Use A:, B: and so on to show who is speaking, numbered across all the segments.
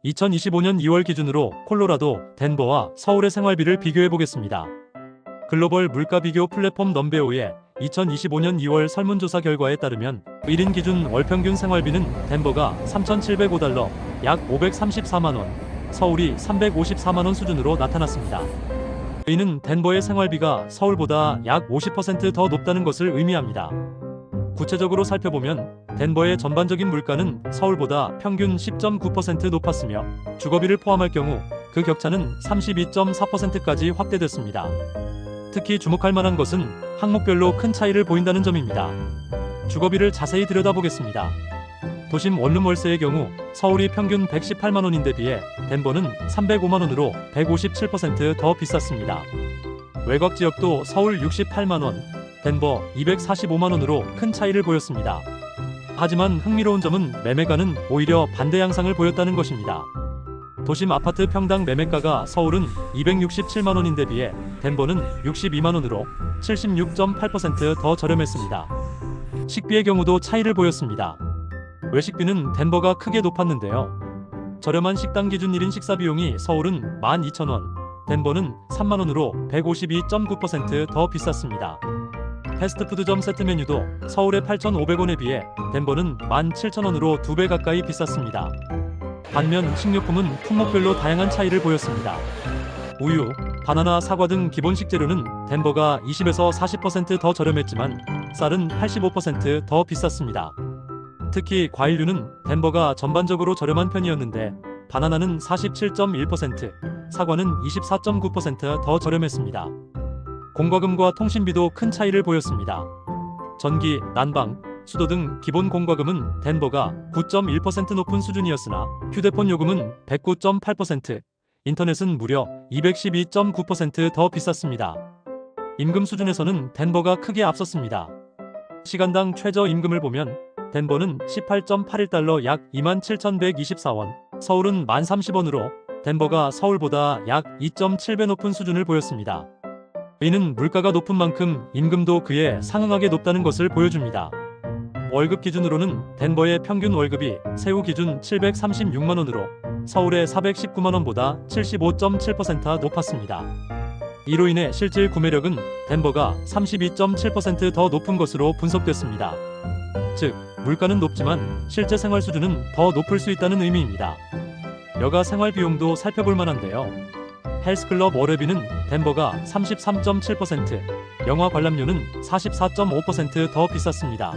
A: 2025년 2월 기준으로 콜로라도, 덴버와 서울의 생활비를 비교해 보겠습니다. 글로벌 물가 비교 플랫폼 넘베오의 2025년 2월 설문조사 결과에 따르면 1인 기준 월평균 생활비는 덴버가 3,705달러, 약 534만원, 서울이 354만원 수준으로 나타났습니다. 이는 덴버의 생활비가 서울보다 약 50% 더 높다는 것을 의미합니다. 구체적으로 살펴보면 덴버의 전반적인 물가는 서울보다 평균 10.9% 높았으며 주거비를 포함할 경우 그 격차는 32.4%까지 확대됐습니다. 특히 주목할 만한 것은 항목별로 큰 차이를 보인다는 점입니다. 주거비를 자세히 들여다보겠습니다. 도심 원룸 월세의 경우 서울이 평균 118만원인데 비해 덴버는 305만원으로 157% 더 비쌌습니다. 외곽 지역도 서울 68만원, 덴버 245만원으로 큰 차이를 보였습니다. 하지만 흥미로운 점은 매매가는 오히려 반대 양상을 보였다는 것입니다. 도심 아파트 평당 매매가가 서울은 267만원인데 비해 덴버는 62만원으로 76.8% 더 저렴했습니다. 식비의 경우도 차이를 보였습니다. 외식비는 덴버가 크게 높았는데요. 저렴한 식당 기준 1인 식사 비용이 서울은 12,000원, 덴버는 3만원으로 152.9% 더 비쌌습니다. 패스트푸드점 세트 메뉴도 서울의 8,500원에 비해 덴버는 17,000원으로 2배 가까이 비쌌습니다. 반면 식료품은 품목별로 다양한 차이를 보였습니다. 우유, 바나나, 사과 등 기본 식재료는 덴버가 20에서 40% 더 저렴했지만 쌀은 85% 더 비쌌습니다. 특히 과일류는 덴버가 전반적으로 저렴한 편이었는데 바나나는 47.1%, 사과는 24.9% 더 저렴했습니다. 공과금과 통신비도 큰 차이를 보였습니다. 전기, 난방, 수도 등 기본 공과금은 덴버가 9.1% 높은 수준이었으나 휴대폰 요금은 109.8%, 인터넷은 무려 212.9% 더 비쌌습니다. 임금 수준에서는 덴버가 크게 앞섰습니다. 시간당 최저 임금을 보면 덴버는 18.81달러 약 27,124원, 서울은 1030원으로 덴버가 서울보다 약 2.7배 높은 수준을 보였습니다. 이는 물가가 높은 만큼 임금도 그에 상응하게 높다는 것을 보여줍니다. 월급 기준으로는 덴버의 평균 월급이 세후 기준 736만원으로 서울의 419만원보다 75.7% 높았습니다. 이로 인해 실질 구매력은 덴버가 32.7% 더 높은 것으로 분석됐습니다. 즉, 물가는 높지만 실제 생활 수준은 더 높을 수 있다는 의미입니다. 여가 생활 비용도 살펴볼 만한데요. 헬스클럽 월회비는 덴버가 33.7%, 영화 관람료는 44.5% 더 비쌌습니다.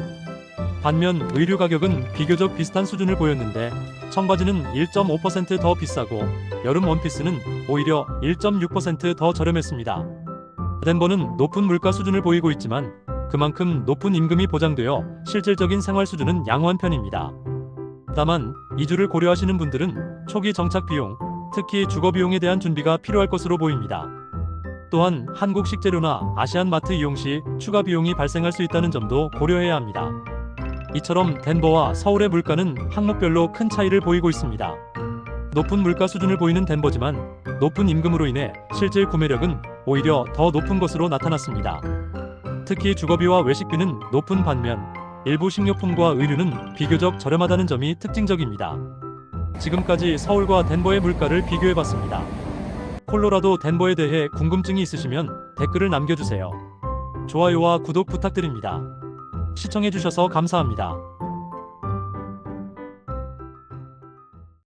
A: 반면 의류 가격은 비교적 비슷한 수준을 보였는데 청바지는 1.5% 더 비싸고 여름 원피스는 오히려 1.6% 더 저렴했습니다. 덴버는 높은 물가 수준을 보이고 있지만 그만큼 높은 임금이 보장되어 실질적인 생활 수준은 양호한 편입니다. 다만 이주를 고려하시는 분들은 초기 정착 비용, 특히 주거 비용에 대한 준비가 필요할 것으로 보입니다. 또한 한국 식재료나 아시안 마트 이용 시 추가 비용이 발생할 수 있다는 점도 고려해야 합니다. 이처럼 덴버와 서울의 물가는 항목별로 큰 차이를 보이고 있습니다. 높은 물가 수준을 보이는 덴버지만 높은 임금으로 인해 실질 구매력은 오히려 더 높은 것으로 나타났습니다. 특히 주거비와 외식비는 높은 반면 일부 식료품과 의류는 비교적 저렴하다는 점이 특징적입니다. 지금까지 서울과 덴버의 물가를 비교해봤습니다. 콜로라도 덴버에 대해 궁금증이 있으시면 댓글을 남겨주세요. 좋아요와 구독 부탁드립니다. 시청해주셔서 감사합니다.